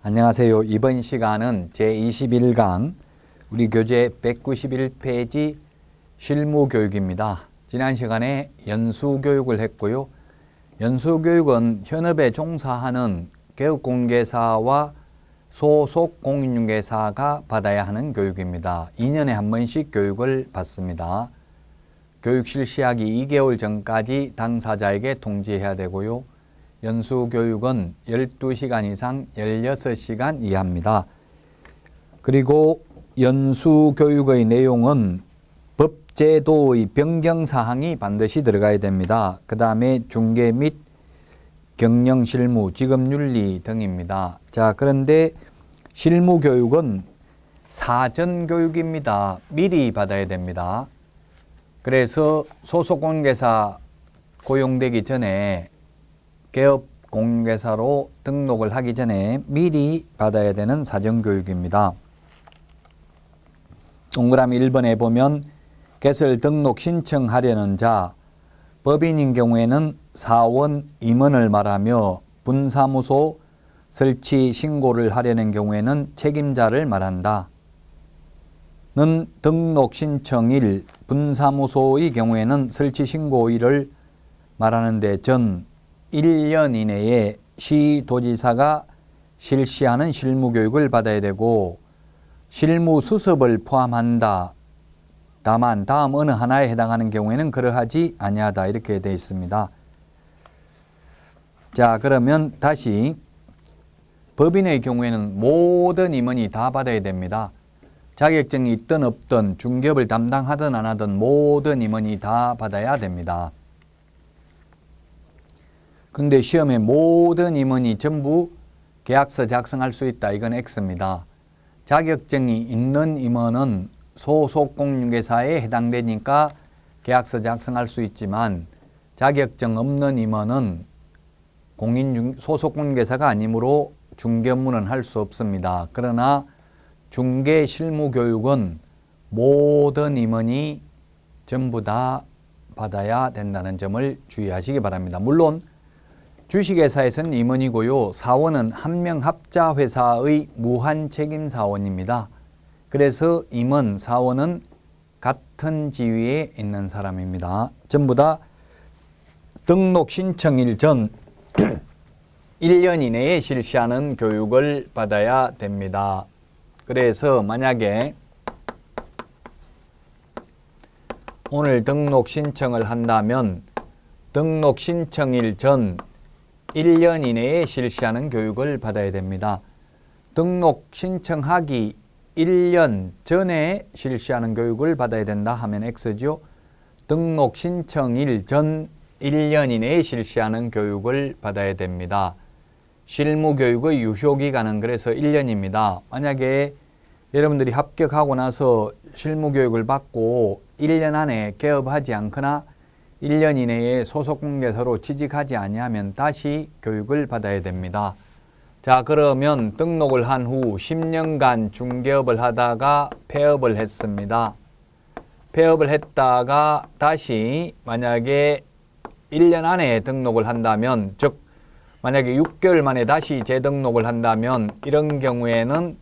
안녕하세요. 이번 시간은 제21강 우리 교재 191페이지 실무교육입니다. 지난 시간에 연수교육을 했고요. 연수교육은 현업에 종사하는 개업공개사와 소속 공인중개사가 받아야 하는 교육입니다. 2년에 한 번씩 교육을 받습니다. 교육 실시하기 2개월 전까지 당사자에게 통지해야 되고요. 연수교육은 12시간 이상 16시간 이하입니다. 그리고 연수교육의 내용은 법제도의 변경사항이 반드시 들어가야 됩니다. 그 다음에 중개 및 경영실무, 직업윤리 등입니다. 자, 그런데 실무교육은 사전교육입니다. 미리 받아야 됩니다. 그래서 소속공개사 고용되기 전에 개업공개사로 등록을 하기 전에 미리 받아야 되는 사전교육입니다. 동그라미 1번에 보면 개설 등록 신청하려는 자, 법인인 경우에는 사원 임원을 말하며 분사무소 설치 신고를 하려는 경우에는 책임자를 말한다. 는 등록 신청일, 분사무소의 경우에는 설치 신고일을 말하는데 전 1년 이내에 시도지사가 실시하는 실무교육을 받아야 되고 실무수습을 포함한다. 다만 다음 어느 하나에 해당하는 경우에는 그러하지 아니하다 이렇게 되어 있습니다. 자, 그러면 다시 법인의 경우에는 모든 임원이 다 받아야 됩니다. 자격증이 있든 없든 중개업을 담당하든 안 하든 모든 임원이 다 받아야 됩니다. 근데 시험에 모든 임원이 전부 계약서 작성할 수 있다. 이건 X입니다. 자격증이 있는 임원은 소속 공인중개사에 해당되니까 계약서 작성할 수 있지만 자격증 없는 임원은 소속 공인중개사가 아니므로 중개 업무는 할 수 없습니다. 그러나 중개 실무교육은 모든 임원이 전부 다 받아야 된다는 점을 주의하시기 바랍니다. 물론 주식회사에서는 임원이고요. 사원은 한 명 합자 회사의 무한 책임 사원입니다. 그래서 임원, 사원은 같은 지위에 있는 사람입니다. 전부 다 등록 신청일 전 1년 이내에 실시하는 교육을 받아야 됩니다. 그래서 만약에 오늘 등록 신청을 한다면 등록 신청일 전 1년 이내에 실시하는 교육을 받아야 됩니다. 등록 신청하기 1년 전에 실시하는 교육을 받아야 된다 하면 X죠. 등록 신청일 전 1년 이내에 실시하는 교육을 받아야 됩니다. 실무교육의 유효기간은 그래서 1년입니다. 만약에 여러분들이 합격하고 나서 실무교육을 받고 1년 안에 개업하지 않거나 1년 이내에 소속공개사로 취직하지 아니하면 다시 교육을 받아야 됩니다. 자, 그러면 등록을 한 후 10년간 중개업을 하다가 폐업을 했습니다. 폐업을 했다가 다시 만약에 1년 안에 등록을 한다면, 즉 만약에 6개월 만에 다시 재등록을 한다면 이런 경우에는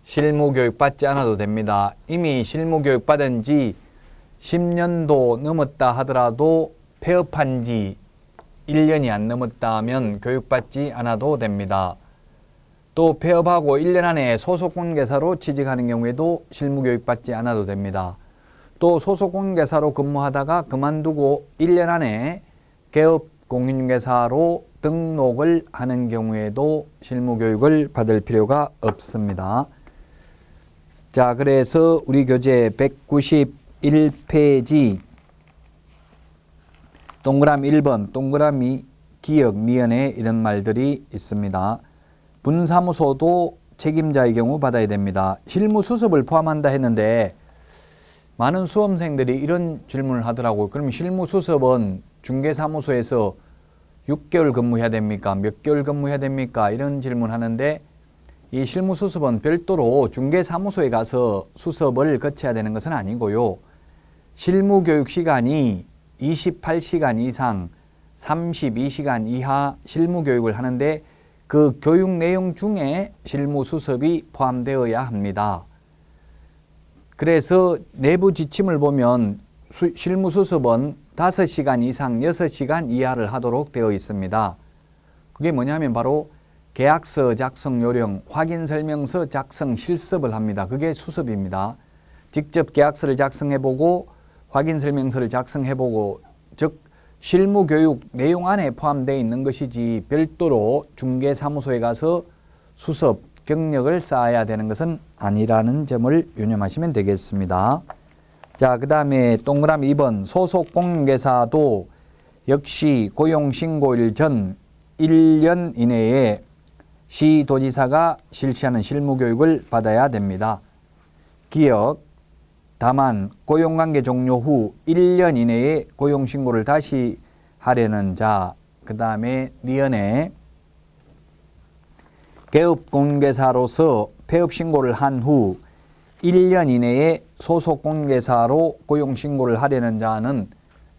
실무교육 받지 않아도 됩니다. 이미 실무교육 받은 지 10년도 넘었다 하더라도 폐업한 지 1년이 안 넘었다 하면 교육받지 않아도 됩니다. 또 폐업하고 1년 안에 소속공개사로 취직하는 경우에도 실무교육 받지 않아도 됩니다. 또 소속공개사로 근무하다가 그만두고 1년 안에 개업공인중개사로 등록을 하는 경우에도 실무교육을 받을 필요가 없습니다. 자, 그래서 우리 교재 191페이지 동그라미 1번, 동그라미 기억, 니은에 이런 말들이 있습니다. 분사무소도 책임자의 경우 받아야 됩니다. 실무수습을 포함한다 했는데 많은 수험생들이 이런 질문을 하더라고요. 그럼 실무수습은 중개사무소에서 6개월 근무해야 됩니까? 몇 개월 근무해야 됩니까? 이런 질문하는데 이 실무수습은 별도로 중개사무소에 가서 수습을 거쳐야 되는 것은 아니고요. 실무교육 시간이 28시간 이상 32시간 이하 실무교육을 하는데 그 교육 내용 중에 실무 수습이 포함되어야 합니다. 그래서 내부 지침을 보면 실무 수습은 5시간 이상 6시간 이하를 하도록 되어 있습니다. 그게 뭐냐면 바로 계약서 작성 요령, 확인설명서 작성 실습을 합니다. 그게 수습입니다. 직접 계약서를 작성해보고 확인설명서를 작성해보고, 즉 실무교육 내용 안에 포함되어 있는 것이지 별도로 중개사무소에 가서 수습, 경력을 쌓아야 되는 것은 아니라는 점을 유념하시면 되겠습니다. 자, 그 다음에 동그라미 2번 소속 공인중개사도 역시 고용신고일 전 1년 이내에 시도지사가 실시하는 실무교육을 받아야 됩니다. 기억, 다만 고용관계 종료 후 1년 이내에 고용신고를 다시 하려는 자, 그 다음에 니은에 개업공인중개사로서 폐업신고를 한 후 1년 이내에 소속공인중개사로 고용신고를 하려는 자는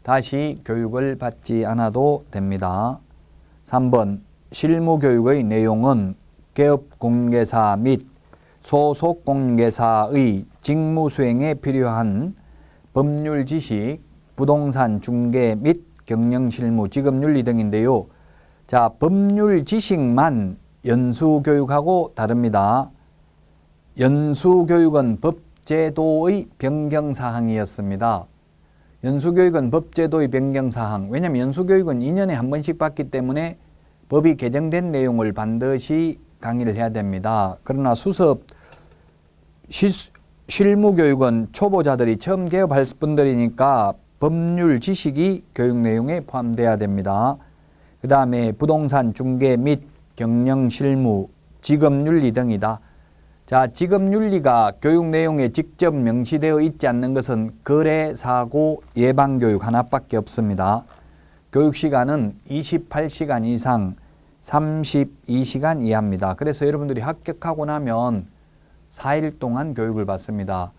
다시 교육을 받지 않아도 됩니다. 3번 실무교육의 내용은 개업공인중개사 및 소속공인중개사의 직무수행에 필요한 법률 지식, 부동산 중개 및 경영실무, 직업윤리 등인데요. 자, 법률 지식만 연수교육하고 다릅니다. 연수교육은 법제도의 변경사항이었습니다. 연수교육은 법제도의 변경사항. 왜냐하면 연수교육은 2년에 한 번씩 받기 때문에 법이 개정된 내용을 반드시 강의를 해야 됩니다. 그러나 수습, 실무교육은 초보자들이 처음 개업할 분들이니까 법률 지식이 교육 내용에 포함돼야 됩니다. 그 다음에 부동산 중개 및 경영실무, 직업윤리 등이다. 자, 직업윤리가 교육 내용에 직접 명시되어 있지 않는 것은 거래, 사고, 예방교육 하나밖에 없습니다. 교육시간은 28시간 이상 32시간 이하입니다. 그래서 여러분들이 합격하고 나면 4일 동안 교육을 받습니다.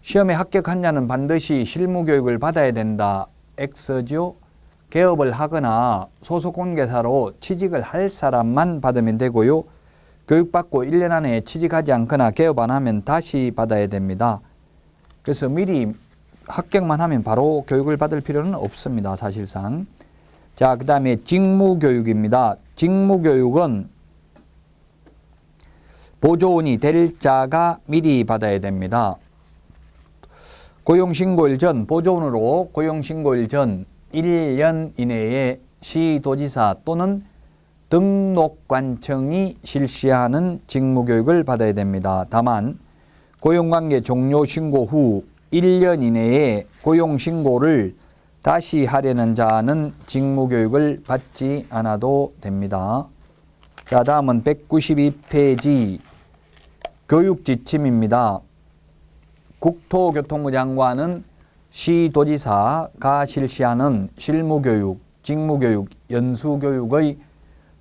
시험에 합격한 자는 반드시 실무교육을 받아야 된다. X죠. 개업을 하거나 소속공인중개사로 취직을 할 사람만 받으면 되고요. 교육받고 1년 안에 취직하지 않거나 개업 안 하면 다시 받아야 됩니다. 그래서 미리 합격만 하면 바로 교육을 받을 필요는 없습니다. 사실상. 자, 그 다음에 직무교육입니다. 직무교육은 보조원이 될 자가 미리 받아야 됩니다. 고용신고일 전, 보조원으로 고용신고일 전 1년 이내에 시도지사 또는 등록관청이 실시하는 직무교육을 받아야 됩니다. 다만 고용관계 종료 신고 후 1년 이내에 고용신고를 다시 하려는 자는 직무교육을 받지 않아도 됩니다. 자, 다음은 192페이지 교육지침입니다. 국토교통부 장관은 시도지사가 실시하는 실무교육, 직무교육, 연수교육의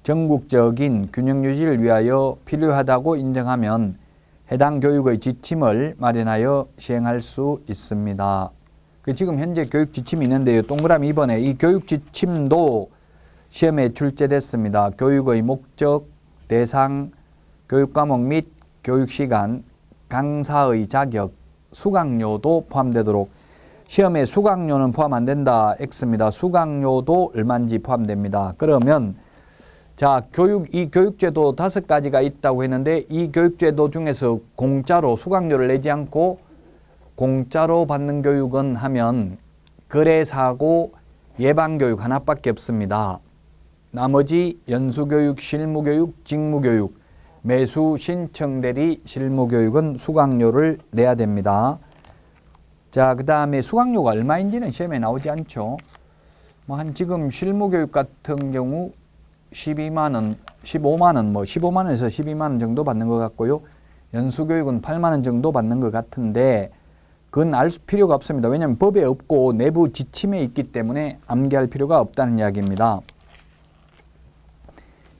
전국적인 균형유지를 위하여 필요하다고 인정하면 해당 교육의 지침을 마련하여 시행할 수 있습니다. 지금 현재 교육 지침이 있는데요. 동그라미 2번에 이 교육 지침도 시험에 출제됐습니다. 교육의 목적, 대상, 교육 과목 및 교육 시간, 강사의 자격, 수강료도 포함되도록. 시험에 수강료는 포함 안 된다. X입니다. 수강료도 얼마인지 포함됩니다. 그러면 자, 이 교육제도 5가지가 있다고 했는데 이 교육제도 중에서 공짜로 수강료를 내지 않고 공짜로 받는 교육은 하면 거래, 사고, 예방교육 하나밖에 없습니다. 나머지 연수교육, 실무교육, 직무교육, 매수 신청대리 실무교육은 수강료를 내야 됩니다. 자, 그 다음에 수강료가 얼마인지는 시험에 나오지 않죠. 지금 실무교육 같은 경우 12만원, 15만원, 15만원에서 12만원 정도 받는 것 같고요. 연수교육은 8만원 정도 받는 것 같은데 그건 알 필요가 없습니다. 왜냐하면 법에 없고 내부 지침에 있기 때문에 암기할 필요가 없다는 이야기입니다.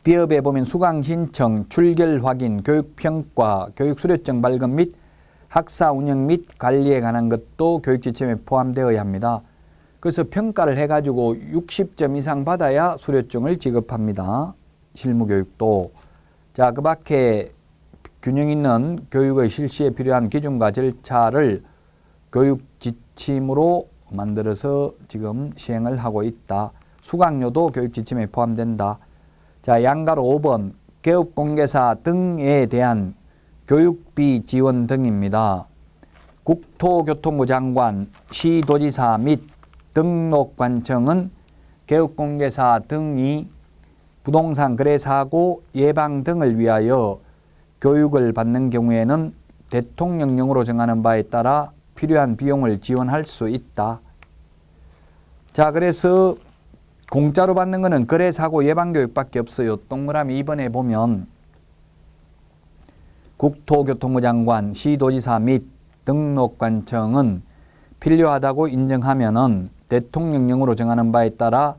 비업에 보면 수강 신청, 출결 확인, 교육평가, 교육수료증 발급 및 학사 운영 및 관리에 관한 것도 교육지침에 포함되어야 합니다. 그래서 평가를 해가지고 60점 이상 받아야 수료증을 지급합니다. 실무교육도. 자, 그 밖에 균형 있는 교육의 실시에 필요한 기준과 절차를 교육 지침으로 만들어서 지금 시행을 하고 있다. 수강료도 교육 지침에 포함된다. 자, 양가로 5번 개업공개사 등에 대한 교육비 지원 등입니다. 국토교통부 장관, 시도지사 및 등록관청은 개업공개사 등이 부동산 거래사고 예방 등을 위하여 교육을 받는 경우에는 대통령령으로 정하는 바에 따라 필요한 비용을 지원할 수 있다. 자, 그래서 공짜로 받는 것은 거래사고 예방교육밖에 없어요. 동그라미 2번에 보면 국토교통부 장관, 시도지사 및 등록관청은 필요하다고 인정하면은 대통령령으로 정하는 바에 따라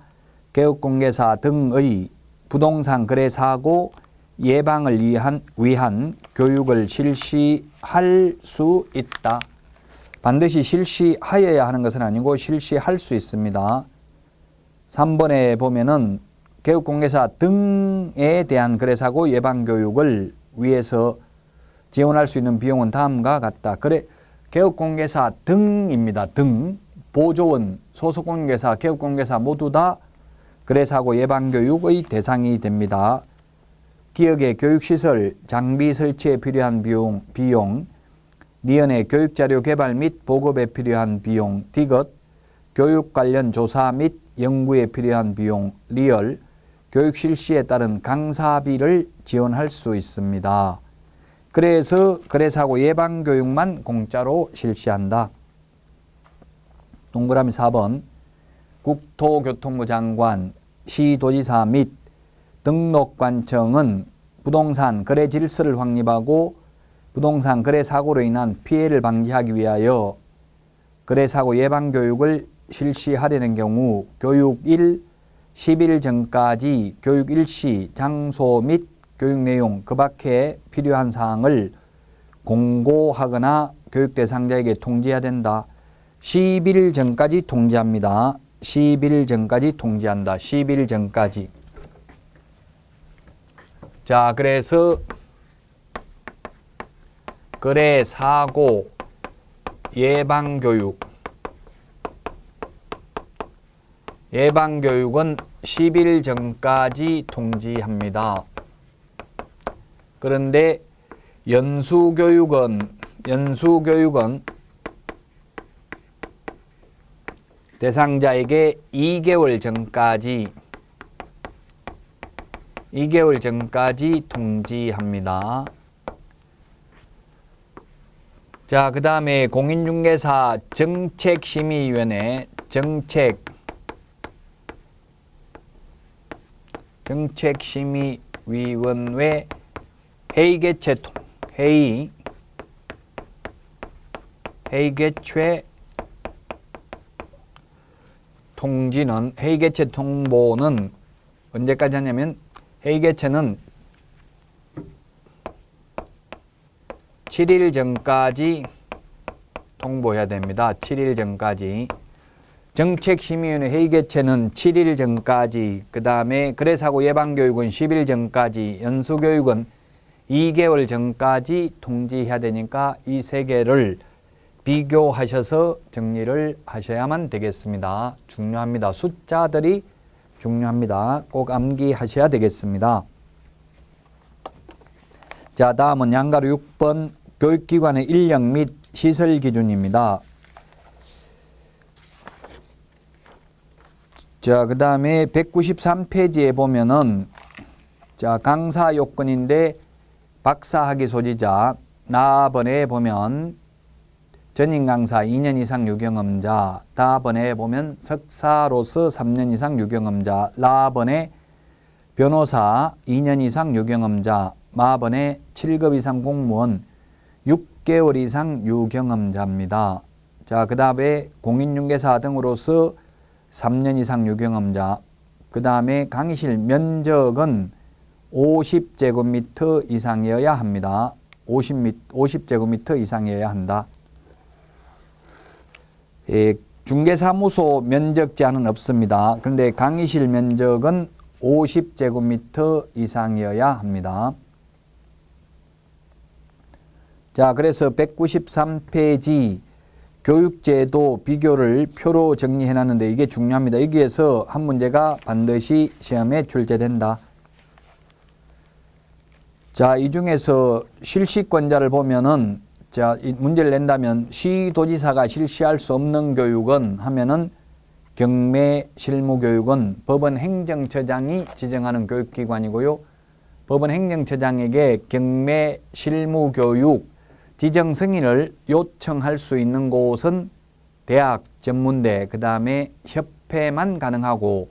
개업공개사 등의 부동산 거래사고 예방을 위한 교육을 실시할 수 있다. 반드시 실시하여야 하는 것은 아니고 실시할 수 있습니다. 3번에 보면은 개업공개사 등에 대한 거래사고 예방교육을 위해서 지원할 수 있는 비용은 다음과 같다. 개업공개사 등입니다. 등. 보조원, 소속공개사, 개업공개사 모두 다 거래사고 예방교육의 대상이 됩니다. 기업의 교육시설, 장비 설치에 필요한 비용, 니은의 교육자료 개발 및 보급에 필요한 비용, 디귿, 교육 관련 조사 및 연구에 필요한 비용, 리얼, 교육 실시에 따른 강사비를 지원할 수 있습니다. 그래서 거래사고 예방교육만 공짜로 실시한다. 동그라미 4번 국토교통부 장관, 시도지사 및 등록관청은 부동산 거래 질서를 확립하고 부동산 거래 사고로 인한 피해를 방지하기 위하여 거래 사고 예방 교육을 실시하려는 경우 교육일 10일 전까지 교육 일시, 장소 및 교육 내용 그 밖에 필요한 사항을 공고하거나 교육 대상자에게 통지해야 된다. 10일 전까지 통지합니다. 10일 전까지 통지한다. 10일 전까지. 자, 그래서 거래 사고 예방교육은 10일 전까지 통지합니다. 그런데 연수교육은 대상자에게 2개월 전까지 통지합니다. 자, 그 다음에 공인중개사 정책심의위원회 정책심의위원회 회의 개최 통지는 회의 개최 통보는 언제까지 하냐면 회의 개최는 7일 전까지 통보해야 됩니다. 7일 전까지. 정책심의위원회 회의 개최는 7일 전까지, 그 다음에 거래사고 예방교육은 10일 전까지, 연수교육은 2개월 전까지 통지해야 되니까 이 세 개를 비교하셔서 정리를 하셔야만 되겠습니다. 중요합니다. 숫자들이 중요합니다. 꼭 암기하셔야 되겠습니다. 자, 다음은 양가로 6번 교육기관의 인력 및 시설 기준입니다. 자, 그 다음에 193페이지에 보면은 자, 강사 요건인데 박사학위 소지자 나번에 보면 전임 강사 2년 이상 유경험자, 다번에 보면 석사로서 3년 이상 유경험자, 라번에 변호사 2년 이상 유경험자, 마번에 7급 이상 공무원 6개월 이상 유경험자입니다. 자, 그 다음에 공인중개사 등으로서 3년 이상 유경험자, 그 다음에 강의실 면적은 50제곱미터 이상이어야 합니다. 50제곱미터 이상이어야 한다. 중개사무소 면적 제한은 없습니다. 그런데 강의실 면적은 50제곱미터 이상이어야 합니다. 자, 그래서 193페이지 교육제도 비교를 표로 정리해 놨는데 이게 중요합니다. 여기에서 한 문제가 반드시 시험에 출제된다. 자, 이 중에서 실시권자를 보면은 자, 이 문제를 낸다면 시도지사가 실시할 수 없는 교육은 하면은 경매 실무교육은 법원 행정처장이 지정하는 교육기관이고요. 법원 행정처장에게 경매 실무교육 지정 승인을 요청할 수 있는 곳은 대학, 전문대, 그 다음에 협회만 가능하고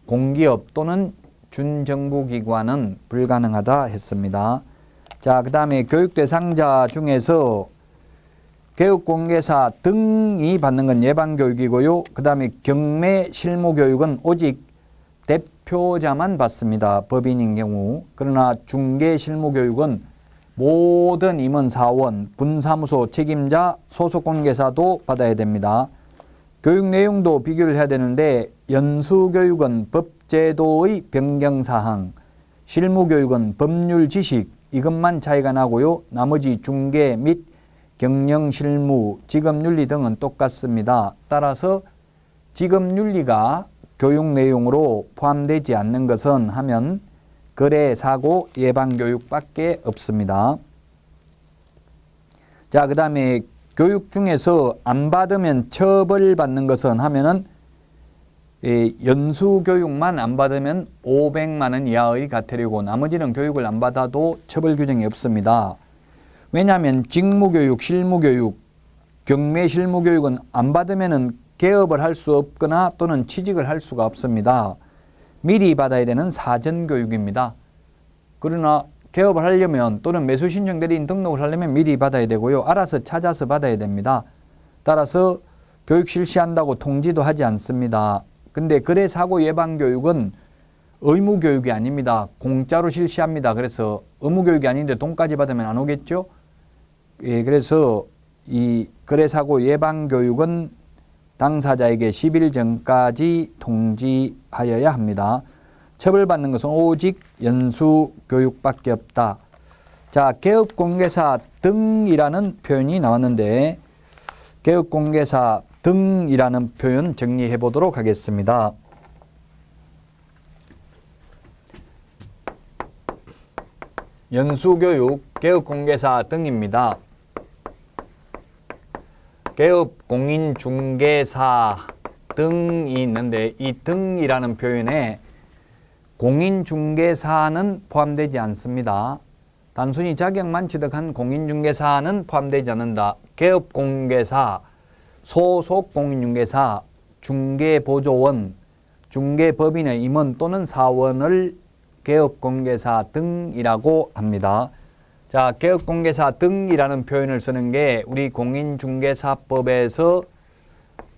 공기업 또는 준정부기관은 불가능하다 했습니다. 자, 그 다음에 교육 대상자 중에서 교육공개사 등이 받는 건 예방교육이고요. 그 다음에 경매 실무교육은 오직 대표자만 받습니다. 법인인 경우. 그러나 중개실무교육은 모든 임원사원, 분사무소 책임자, 소속공개사도 받아야 됩니다. 교육 내용도 비교를 해야 되는데 연수교육은 법제도의 변경사항, 실무교육은 법률 지식 이것만 차이가 나고요. 나머지 중개 및 경영실무, 직업윤리 등은 똑같습니다. 따라서 직업윤리가 교육 내용으로 포함되지 않는 것은 하면 거래, 사고, 예방교육밖에 없습니다. 자, 그 다음에 교육 중에서 안 받으면 처벌받는 것은 하면은 연수교육만 안 받으면 500만 원 이하의 과태료고 나머지는 교육을 안 받아도 처벌 규정이 없습니다. 왜냐하면 직무교육, 실무교육, 경매 실무교육은 안 받으면은 개업을 할 수 없거나 또는 취직을 할 수가 없습니다. 미리 받아야 되는 사전교육입니다. 그러나 개업을 하려면 또는 매수신청 대리인 등록을 하려면 미리 받아야 되고요. 알아서 찾아서 받아야 됩니다. 따라서 교육 실시한다고 통지도 하지 않습니다. 근데 거래사고 예방교육은 의무교육이 아닙니다. 공짜로 실시합니다. 그래서 의무교육이 아닌데 돈까지 받으면 안 오겠죠? 예, 그래서 이 거래사고 예방교육은 당사자에게 10일 전까지 통지하여야 합니다. 처벌받는 것은 오직 연수교육밖에 없다. 자, 개업공개사 등이라는 표현이 나왔는데 개업공개사 등이라는 표현 정리해 보도록 하겠습니다. 연수교육, 개업공개사 등입니다. 개업공인중개사 등이 있는데 이 등이라는 표현에 공인중개사는 포함되지 않습니다. 단순히 자격만 취득한 공인중개사는 포함되지 않는다. 개업공개사, 소속공인중개사, 중개보조원, 중개법인의 임원 또는 사원을 개업공개사 등이라고 합니다. 자, 개업공개사 등이라는 표현을 쓰는 게 우리 공인중개사법에서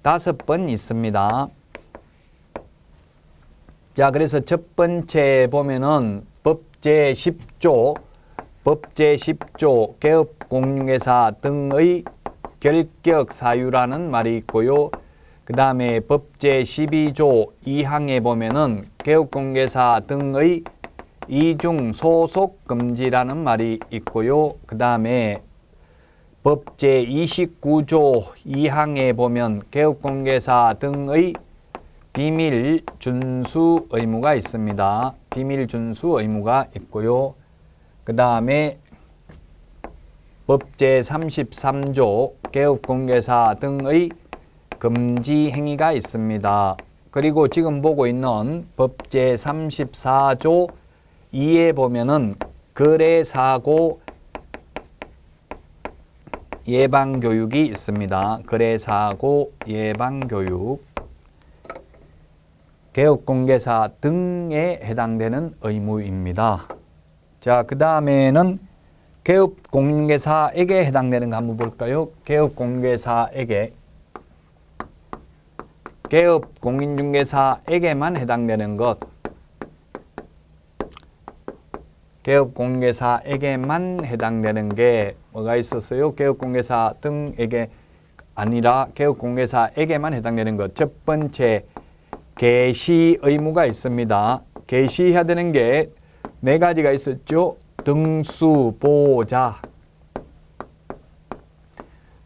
5번 있습니다. 자, 그래서 첫 번째 보면은 법제 10조 개업공인중개사 등의 결격 사유라는 말이 있고요. 그 다음에 법제 12조 2항에 보면은 개업공개사 등의 이중 소속 금지라는 말이 있고요. 그 다음에 법제 29조 2항에 보면 개업공개사 등의 비밀 준수 의무가 있습니다. 비밀 준수 의무가 있고요. 그 다음에 법제 33조 개업공개사 등의 금지 행위가 있습니다. 그리고 지금 보고 있는 법제 34조 2에 보면은 거래사고 예방교육이 있습니다. 거래사고 예방교육, 개업공개사 등에 해당되는 의무입니다. 자, 그 다음에는 개업공개사에게 해당되는 거 한번 볼까요? 개업공인중개사에게만 해당되는 것. 개업공개사에게만 해당되는 게 뭐가 있었어요? 개업공개사 등에게 아니라 개업공개사에게만 해당되는 것. 첫 번째, 개시 의무가 있습니다. 게시해야 되는 게 네 가지가 있었죠. 등수보자,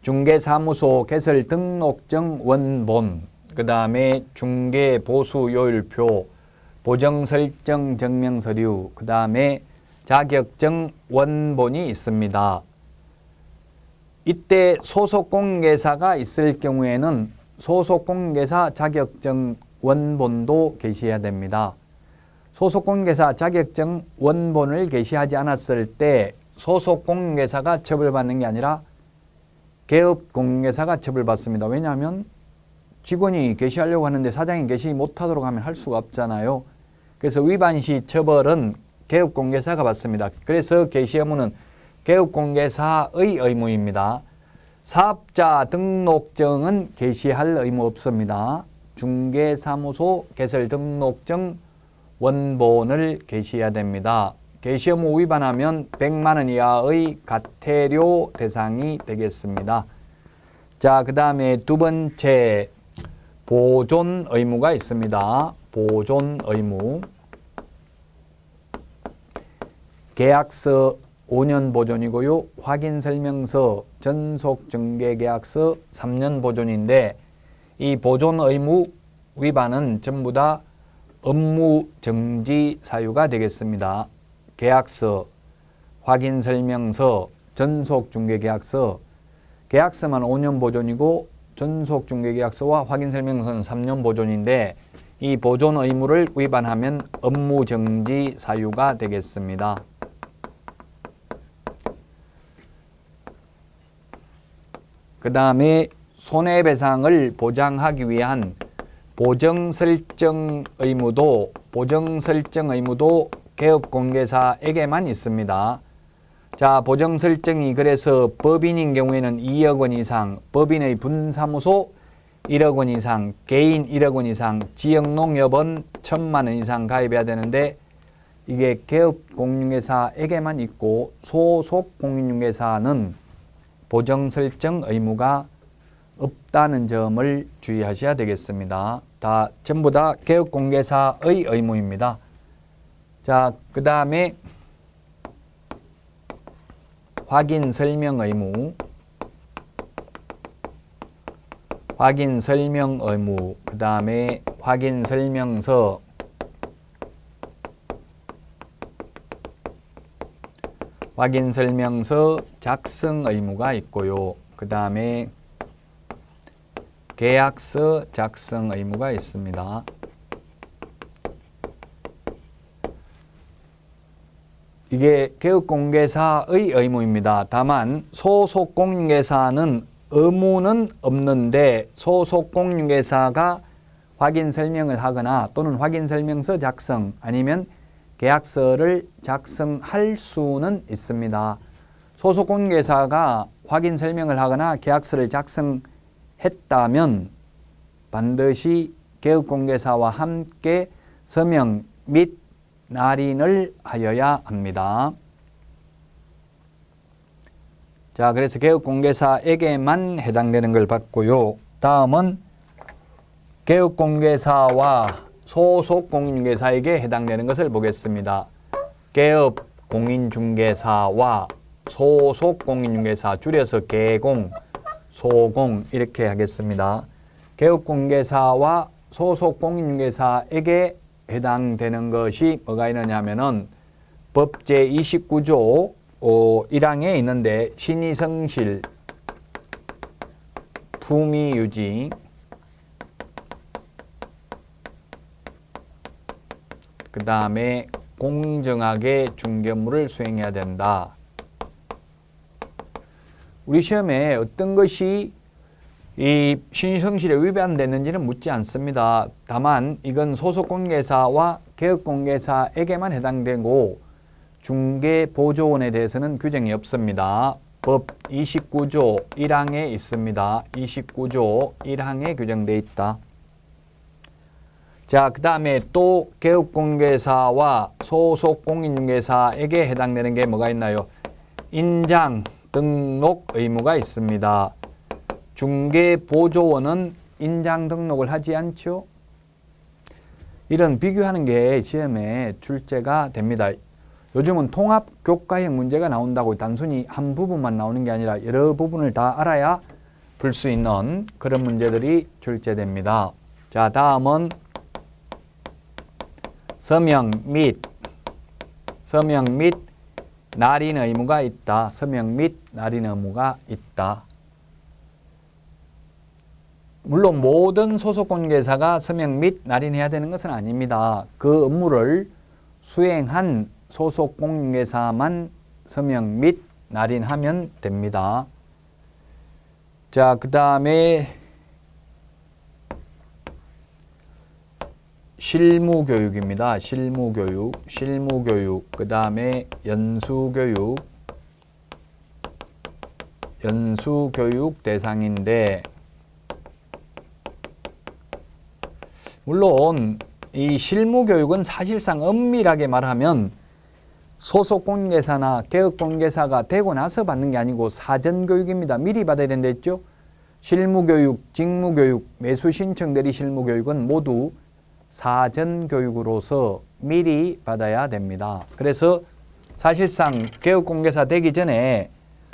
중개사무소 개설 등록증 원본, 그 다음에 중개보수요율표, 보정설정 증명서류, 그 다음에 자격증 원본이 있습니다. 이때 소속공개사가 있을 경우에는 소속공개사 자격증 원본도 게시해야 됩니다. 소속공개사 자격증 원본을 게시하지 않았을 때 소속공개사가 처벌받는 게 아니라 개업공개사가 처벌받습니다. 왜냐하면 직원이 게시하려고 하는데 사장이 게시 못하도록 하면 할 수가 없잖아요. 그래서 위반 시 처벌은 개업공개사가 받습니다. 그래서 게시 의무는 개업공개사의 의무입니다. 사업자 등록증은 게시할 의무 없습니다. 중개사무소 개설 등록증 원본을 게시해야 됩니다. 게시 의무 위반하면 100만 원 이하의 과태료 대상이 되겠습니다. 자, 그 다음에 두 번째, 보존 의무가 있습니다. 보존 의무. 계약서 5년 보존이고요. 확인설명서, 전속중개계약서 3년 보존인데 이 보존 의무 위반은 전부 다 업무 정지 사유가 되겠습니다. 계약서, 확인설명서, 전속중개계약서, 계약서만 5년 보존이고 전속중개계약서와 확인설명서는 3년 보존인데 이 보존 의무를 위반하면 업무 정지 사유가 되겠습니다. 그 다음에 손해배상을 보장하기 위한 보정설정 의무도 개업공개사에게만 있습니다. 자, 보정설정이 그래서 법인인 경우에는 2억 원 이상, 법인의 분사무소 1억 원 이상, 개인 1억 원 이상, 지역농협은 1,000만 원 이상 가입해야 되는데 이게 개업공인중개사에게만 있고 소속공인중개사는 보정설정 의무가 없다는 점을 주의하셔야 되겠습니다. 전부 다 개업공개사의 의무입니다. 자, 그 다음에 확인설명 의무, 그 다음에 확인설명서, 작성 의무가 있고요. 그 다음에 계약서 작성 의무가 있습니다. 이게 개업공개사의 의무입니다. 다만 소속공인중개사는 의무는 없는데 소속공인중개사가 확인설명을 하거나 또는 확인설명서 작성 아니면 계약서를 작성할 수는 있습니다. 소속공인중개사가 확인설명을 하거나 계약서를 작성했다면 반드시 개업공개사와 함께 서명 및 날인을 하여야 합니다. 자, 그래서 개업공개사에게만 해당되는 걸 봤고요. 다음은 개업공개사와 소속공인중개사에게 해당되는 것을 보겠습니다. 개업공인중개사와 소속공인중개사, 줄여서 개공, 소공 이렇게 하겠습니다. 개업공개사와 소속공인중개사에게 해당되는 것이 뭐가 있느냐 하면은 법 제29조 1항에 있는데 신의성실, 품위유지, 그 다음에 공정하게 중개업무를 수행해야 된다. 우리 시험에 어떤 것이 이 신의성실에 위반됐는지는 묻지 않습니다. 다만 이건 소속공개사와 개업공개사에게만 해당되고 중개보조원에 대해서는 규정이 없습니다. 법 29조 1항에 있습니다. 29조 1항에 규정되어 있다. 자, 그 다음에 또 개업공개사와 소속공인중개사에게 해당되는 게 뭐가 있나요? 인장, 등록 의무가 있습니다. 중개보조원은 인장 등록을 하지 않죠. 이런 비교하는 게 시험에 출제가 됩니다. 요즘은 통합 교과형 문제가 나온다고 단순히 한 부분만 나오는 게 아니라 여러 부분을 다 알아야 풀 수 있는 그런 문제들이 출제됩니다. 자, 다음은 서명 및 날인 의무가 있다. 서명 및 날인 의무가 있다. 물론 모든 소속공인중개사가 서명 및 날인해야 되는 것은 아닙니다. 그 업무를 수행한 소속공인중개사만 서명 및 날인하면 됩니다. 자, 그 다음에 실무교육입니다. 실무교육, 그 다음에 연수교육 대상인데, 물론 이 실무교육은 사실상 엄밀하게 말하면 소속공인중개사나 개업공인중개사가 되고 나서 받는 게 아니고 사전교육입니다. 미리 받아야 된다 했죠. 실무교육, 직무교육, 매수신청 대리 실무교육은 모두 사전교육으로서 미리 받아야 됩니다. 그래서 사실상 개업공인중개사 되기 전에,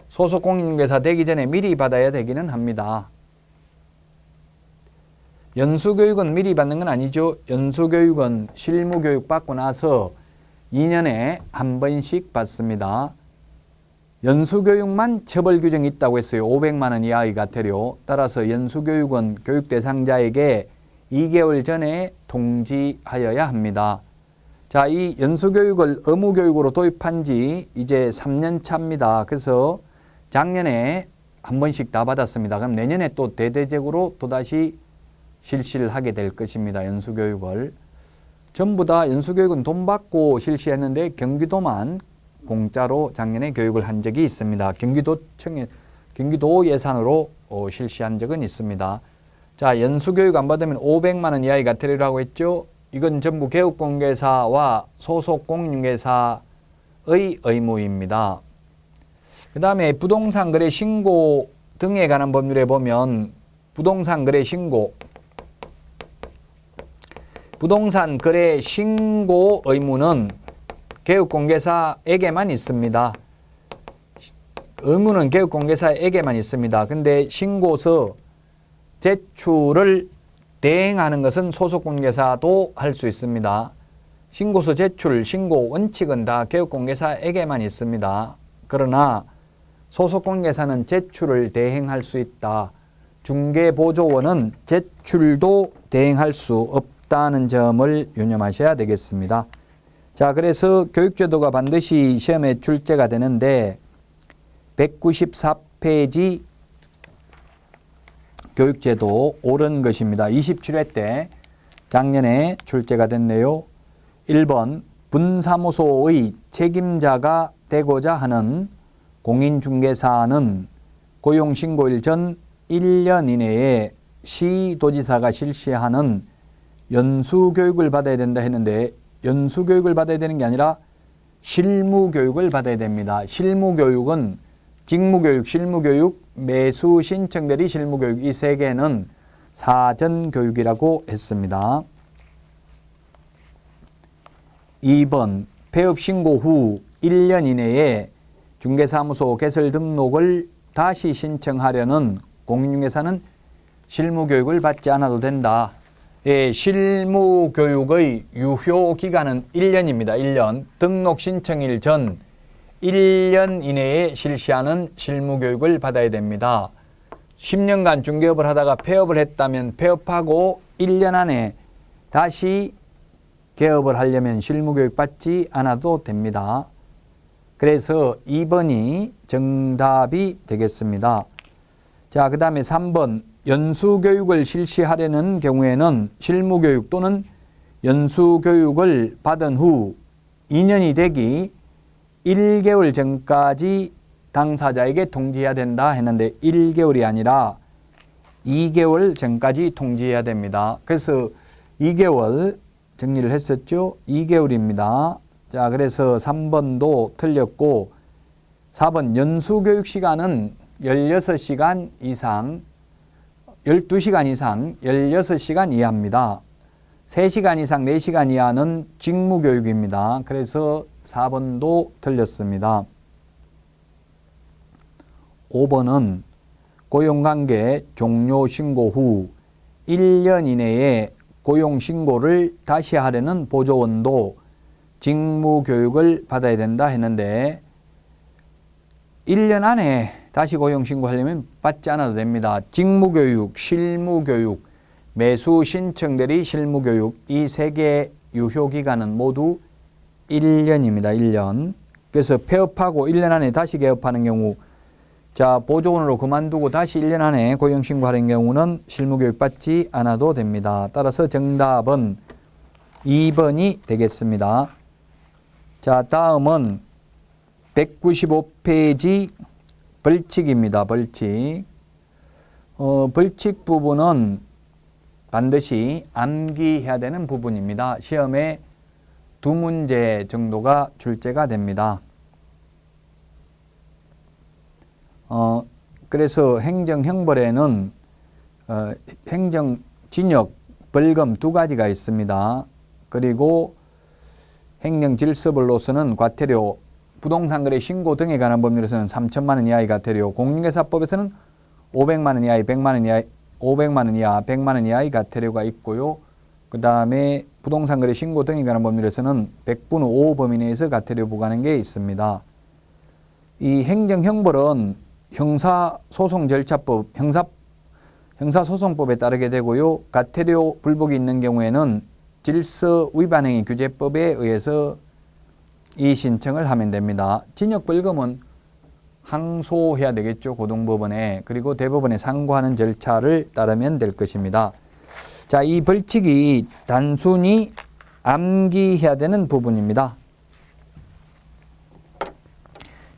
소속공인중개사 되기 전에 미리 받아야 되기는 합니다. 연수교육은 미리 받는 건 아니죠. 연수교육은 실무교육 받고 나서 2년에 한 번씩 받습니다. 연수교육만 처벌 규정이 있다고 했어요. 500만 원 이하의 과태료. 따라서 연수교육은 교육 대상자에게 2개월 전에 통지하여야 합니다. 자, 이 연수교육을 의무교육으로 도입한 지 이제 3년 차입니다. 그래서 작년에 한 번씩 다 받았습니다. 그럼 내년에 또 대대적으로 또다시 실시를 하게 될 것입니다. 연수교육을. 전부 다 연수교육은 돈 받고 실시했는데 경기도만 공짜로 작년에 교육을 한 적이 있습니다. 경기도 예산으로 실시한 적은 있습니다. 자, 연수교육 안 받으면 500만 원 이하의 과태료라고 했죠. 이건 전부 개업공인중개사와 소속공인중개사의 의무입니다. 그 다음에 부동산 거래 신고 등에 관한 법률에 보면 부동산 거래 신고 의무는 개업공개사에게만 있습니다. 의무는 개업공개사에게만 있습니다. 근데 신고서 제출을 대행하는 것은 소속공개사도 할 수 있습니다. 신고서 제출, 신고 원칙은 다 개업공개사에게만 있습니다. 그러나 소속공개사는 제출을 대행할 수 있다. 중개보조원은 제출도 대행할 수 없다는 점을 유념하셔야 되겠습니다. 자, 그래서 교육제도가 반드시 시험에 출제가 되는데 194페이지 교육제도 옳은 것입니다. 27회 때 작년에 출제가 됐네요. 1번 분사무소의 책임자가 되고자 하는 공인중개사는 고용신고일 전 1년 이내에 시도지사가 실시하는 연수교육을 받아야 된다 했는데 연수교육을 받아야 되는 게 아니라 실무교육을 받아야 됩니다. 실무교육은 직무교육, 실무교육, 매수신청대리 실무교육 이 세 개는 사전교육이라고 했습니다. 2번 폐업신고 후 1년 이내에 중개사무소 개설 등록을 다시 신청하려는 공인중개사는 실무교육을 받지 않아도 된다. 예, 실무교육의 유효기간은 1년입니다. 1년. 등록 신청일 전 1년 이내에 실시하는 실무교육을 받아야 됩니다. 10년간 중개업을 하다가 폐업을 했다면 폐업하고 1년 안에 다시 개업을 하려면 실무교육 받지 않아도 됩니다. 그래서 2번이 정답이 되겠습니다. 자, 그 다음에 3번 연수교육을 실시하려는 경우에는 실무교육 또는 연수교육을 받은 후 2년이 되기 1개월 전까지 당사자에게 통지해야 된다 했는데 1개월이 아니라 2개월 전까지 통지해야 됩니다. 그래서 2개월 정리를 했었죠. 2개월입니다. 자, 그래서 3번도 틀렸고 4번 연수교육 시간은 16시간 이상 12시간 이상 16시간 이하입니다. 3시간 이상 4시간 이하는 직무교육입니다. 그래서 4번도 틀렸습니다. 5번은 고용관계 종료 신고 후 1년 이내에 고용신고를 다시 하려는 보조원도 직무교육을 받아야 된다 했는데 1년 안에 다시 고용신고하려면 받지 않아도 됩니다. 직무교육, 실무교육, 매수 신청대리 실무교육 이 3개의 유효기간은 모두 1년입니다. 1년. 그래서 폐업하고 1년 안에 다시 개업하는 경우 자 보조원으로 그만두고 다시 1년 안에 고용신고하는 경우는 실무교육 받지 않아도 됩니다. 따라서 정답은 2번이 되겠습니다. 자 다음은 195페이지 벌칙입니다. 벌칙. 벌칙 부분은 반드시 암기해야 되는 부분입니다. 시험에 2문제 정도가 출제가 됩니다. 그래서 행정형벌에는 행정징역, 벌금 2가지가 있습니다. 그리고 행정질서벌로서는 과태료, 부동산거래 신고 등에 관한 법률에서는 3천만 원 이하의 과태료, 공인중개사법에서는 500만 원 이하의 100만 원 이하의 500만 원 이하, 100만 원 이하의 과태료가 있고요. 그 다음에 부동산거래 신고 등에 관한 법률에서는 100분의 5 범위 내에서 과태료 부과하는 게 있습니다. 이 행정형벌은 형사소송절차법, 형사소송법에 따르게 되고요. 과태료 불복이 있는 경우에는 질서위반행위 규제법에 의해서 이 신청을 하면 됩니다. 징역벌금은 항소해야 되겠죠. 고등법원에. 그리고 대법원에 상고하는 절차를 따르면 될 것입니다. 자, 이 벌칙이 단순히 암기해야 되는 부분입니다.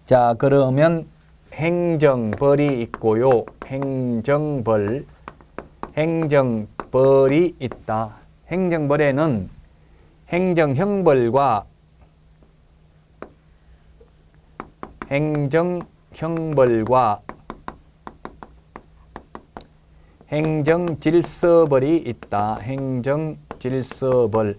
자, 그러면 행정벌이 있고요. 행정벌이 있다. 행정벌에는 행정형벌과 행정질서벌이 있다. 행정질서벌.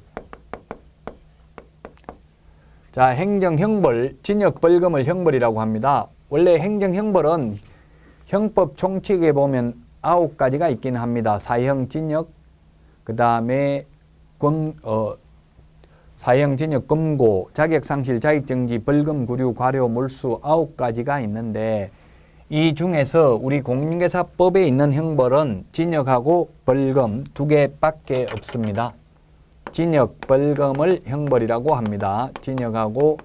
자, 행정형벌, 징역벌금을 형벌이라고 합니다. 원래 행정형벌은 형법 총칙에 보면 9가지가 있긴 합니다. 사형징역, 그 다음에 사형징역, 금고, 자격상실, 자격정지, 벌금, 구류, 과료, 몰수 9가지가 있는데 이 중에서 우리 공인중개사법에 있는 형벌은 징역하고 벌금 2개밖에 없습니다. 징역, 벌금을 형벌이라고 합니다. 징역하고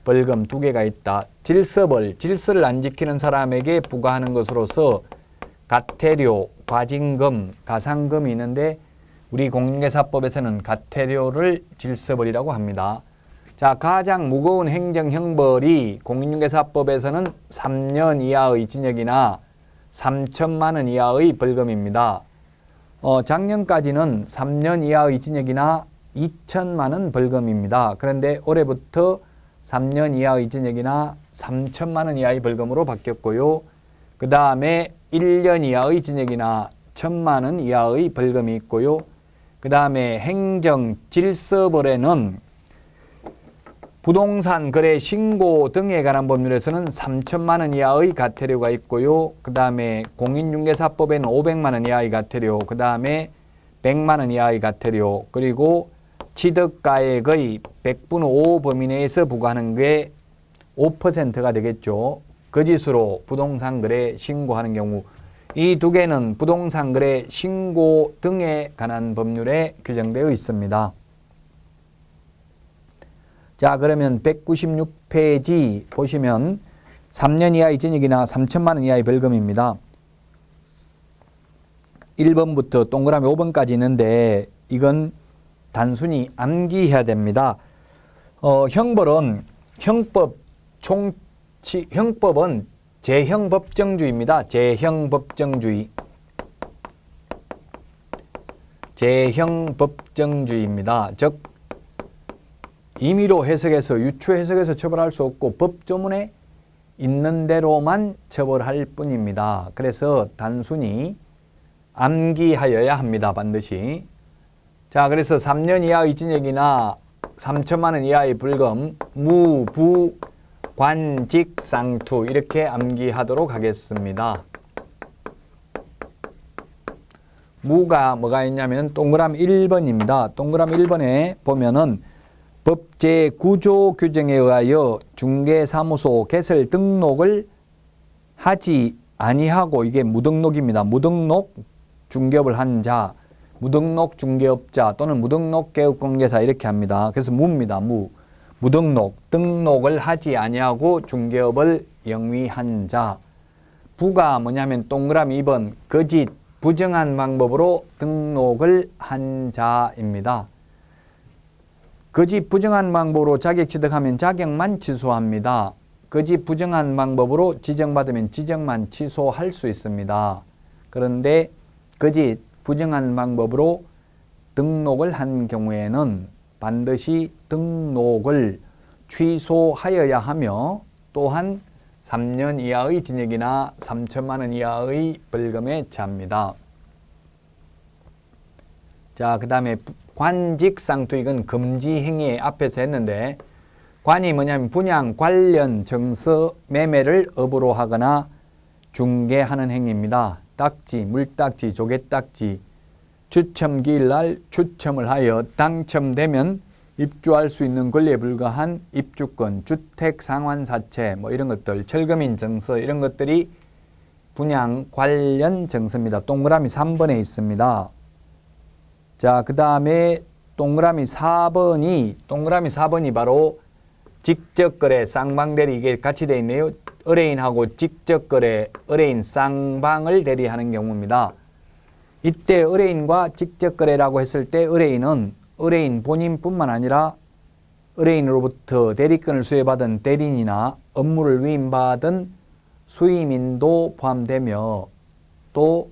벌금 2개가 있다. 질서벌, 질서를 안 지키는 사람에게 부과하는 것으로서 과태료, 과징금, 가산금이 있는데 우리 공인중개사법에서는 과태료를 질서벌이라고 합니다. 자, 가장 무거운 행정형벌이 공인중개사법에서는 3년 이하의 징역이나 3천만 원 이하의 벌금입니다. 작년까지는 3년 이하의 징역이나 2천만 원 벌금입니다. 그런데 올해부터 3년 이하의 징역이나 3천만 원 이하의 벌금으로 바뀌었고요. 그 다음에 1년 이하의 징역이나 1천만 원 이하의 벌금이 있고요. 그 다음에 행정질서벌에는 부동산 거래 신고 등에 관한 법률에서는 3천만 원 이하의 과태료가 있고요. 그 다음에 공인중개사법에는 500만 원 이하의 과태료, 그 다음에 100만 원 이하의 과태료, 그리고 취득가액의 100분의 5 범위 내에서 부과하는 게 5%가 되겠죠. 거짓으로 부동산 거래 신고하는 경우 이 2개는 부동산 거래 신고 등에 관한 법률에 규정되어 있습니다. 자, 그러면 196페이지 보시면 3년 이하의 징역이나 3천만 원 이하의 벌금입니다. 1번부터 동그라미 5번까지 있는데 이건 단순히 암기해야 됩니다. 형벌은 형법은 제형법정주의입니다. 제형법정주의입니다. 즉 임의로 해석해서 유추 해석해서 처벌할 수 없고 법조문에 있는 대로만 처벌할 뿐입니다. 그래서 단순히 암기하여야 합니다. 반드시. 자, 그래서 3년 이하의 징역이나 3천만 원 이하의 벌금, 무, 부, 관, 직, 상투 이렇게 암기하도록 하겠습니다. 무가 뭐가 있냐면 동그라미 1번입니다. 동그라미 1번에 보면은 법제 구조 규정에 의하여 중개사무소 개설 등록을 하지 아니하고, 이게 무등록입니다. 무등록 중개업을 한 자, 무등록 중개업자 또는 무등록 개업공개사 이렇게 합니다. 그래서 무입니다. 무등록, 등록을 하지 아니하고 중개업을 영위한 자. 부가 뭐냐면 동그라미 2번 거짓, 부정한 방법으로 등록을 한 자입니다. 거짓 부정한 방법으로 자격 취득하면 자격만 취소합니다. 거짓 부정한 방법으로 지정받으면 지정만 취소할 수 있습니다. 그런데 거짓 부정한 방법으로 등록을 한 경우에는 반드시 등록을 취소하여야 하며, 또한 3년 이하의 징역이나 3천만 원 이하의 벌금에 처합니다. 자, 그 다음에 관직상투, 이건 금지 행위 앞에서 했는데, 관이 뭐냐면 분양, 관련, 정서, 매매를 업으로 하거나 중개하는 행위입니다. 딱지, 물딱지, 조개딱지, 추첨기일날 추첨을 하여 당첨되면 입주할 수 있는 권리에 불과한 입주권, 주택 상환사채 뭐 이런 것들, 철거민 정서 이런 것들이 분양 관련 정서입니다. 동그라미 3번에 있습니다. 자, 그 다음에 동그라미 4번이 바로 직접거래, 쌍방대리, 이게 같이 되어 있네요. 의뢰인하고 직접거래, 의뢰인 쌍방을 대리하는 경우입니다. 이때 의뢰인과 직접거래라고 했을 때 의뢰인은 의뢰인 본인뿐만 아니라 의뢰인으로부터 대리권을 수여받은 대리인이나 업무를 위임받은 수임인도 포함되며, 또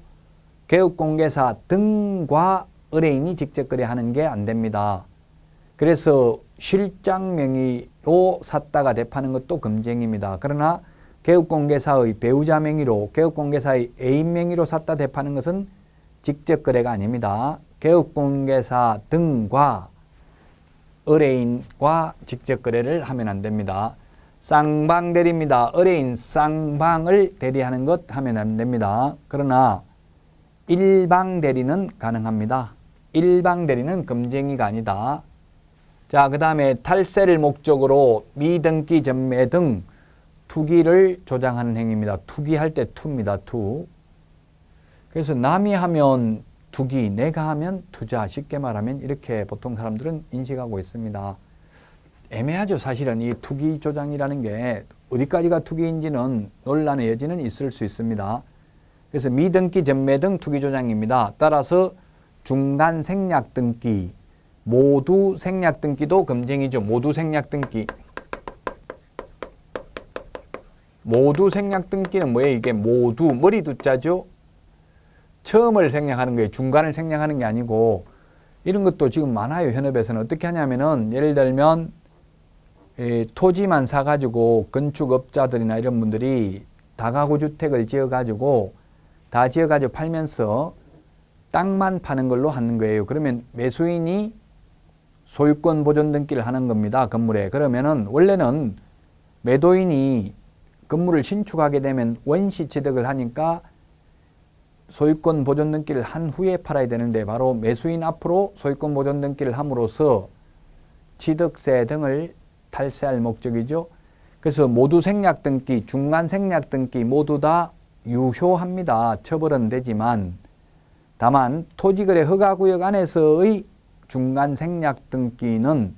개업공개사 등과 의뢰인이 직접 거래하는 게 안 됩니다. 그래서 실장 명의로 샀다가 대파는 것도 금지행위입니다. 그러나 개업공개사의 배우자 명의로, 개업공개사의 애인 명의로 샀다 대파는 것은 직접 거래가 아닙니다. 개업공개사 등과 의뢰인과 직접 거래를 하면 안 됩니다. 쌍방 대리입니다. 의뢰인 쌍방을 대리하는 것 하면 안 됩니다. 그러나 일방 대리는 가능합니다. 일방 대리는 금지행위가 아니다. 자, 그 다음에 탈세를 목적으로 미등기 전매 등 투기를 조장하는 행위입니다. 투기할 때 투입니다. 투. 그래서 남이 하면 투기, 내가 하면 투자, 쉽게 말하면 이렇게 보통 사람들은 인식하고 있습니다. 애매하죠. 사실은 이 투기 조장이라는 게 어디까지가 투기인지는 논란의 여지는 있을 수 있습니다. 그래서 미등기 전매 등 투기 조장입니다. 따라서 중간 생략 등기, 모두 생략 등기도 금지행위죠. 모두 생략 등기. 모두 생략 등기는 뭐예요? 이게 모두, 머리 두자죠. 처음을 생략하는 거예요. 중간을 생략하는 게 아니고, 이런 것도 지금 많아요. 현업에서는. 어떻게 하냐면은 예를 들면 토지만 사가지고 건축업자들이나 이런 분들이 다가구 주택을 지어가지고 다 지어가지고 팔면서 땅만 파는 걸로 하는 거예요. 그러면 매수인이 소유권 보존 등기를 하는 겁니다. 건물에. 그러면은 원래는 매도인이 건물을 신축하게 되면 원시 취득을 하니까 소유권 보존 등기를 한 후에 팔아야 되는데, 바로 매수인 앞으로 소유권 보존 등기를 함으로써 취득세 등을 탈세할 목적이죠. 그래서 모두 생략 등기, 중간 생략 등기 모두 다 유효합니다. 처벌은 되지만, 다만 토지거래 허가구역 안에서의 중간 생략 등기는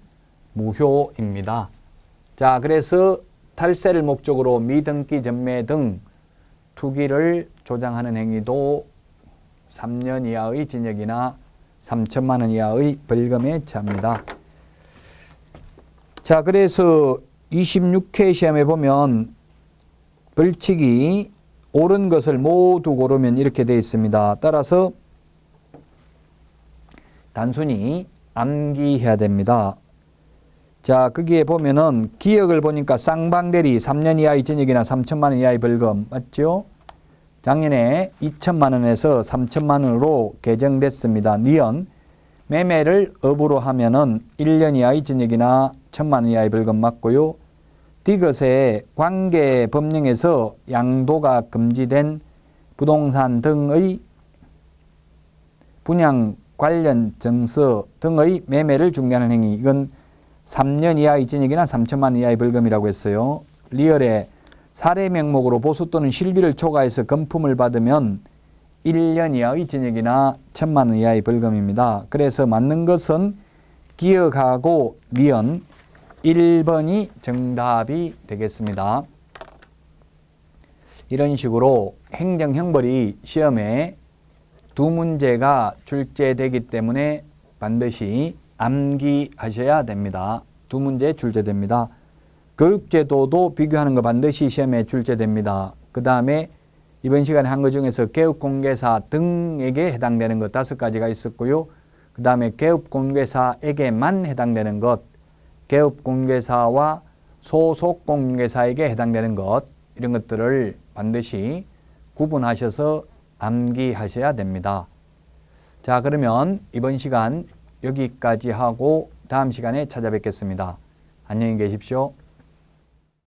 무효입니다. 자, 그래서 탈세를 목적으로 미등기 전매 등 투기를 조장하는 행위도 3년 이하의 징역이나 3천만 원 이하의 벌금에 처합니다. 자, 그래서 26회 시험에 보면 벌칙이 옳은 것을 모두 고르면 이렇게 되어 있습니다. 따라서 단순히 암기해야 됩니다. 자, 거기에 보면은 기억을 보니까 쌍방대리 3년 이하의 징역이나 3천만 원 이하의 벌금 맞죠? 작년에 2천만 원에서 3천만 원으로 개정됐습니다. 니은 매매를 업으로 하면은 1년 이하의 징역이나 1,000만 원 이하의 벌금 맞고요. 디귿의 관계 법령에서 양도가 금지된 부동산 등의 분양 관련 증서 등의 매매를 중개하는 행위, 이건 3년 이하의 징역이나 3,000만 원 이하의 벌금이라고 했어요. 리얼에 사례 명목으로 보수 또는 실비를 초과해서 금품을 받으면 1년 이하의 징역이나 1,000만 원 이하의 벌금입니다. 그래서 맞는 것은 기억하고 리언 1번이 정답이 되겠습니다. 이런 식으로 행정형벌이 시험에 두 문제가 출제되기 때문에 반드시 암기하셔야 됩니다. 두 문제 출제됩니다. 교육제도도 비교하는 거 반드시 시험에 출제됩니다. 그 다음에 이번 시간에 한 것 중에서 개업공개사 등에게 해당되는 것 5가지가 있었고요. 그 다음에 개업공개사에게만 해당되는 것, 개업공개사와 소속공개사에게 해당되는 것, 이런 것들을 반드시 구분하셔서 암기하셔야 됩니다. 자, 그러면 이번 시간 여기까지 하고 다음 시간에 찾아뵙겠습니다. 안녕히 계십시오.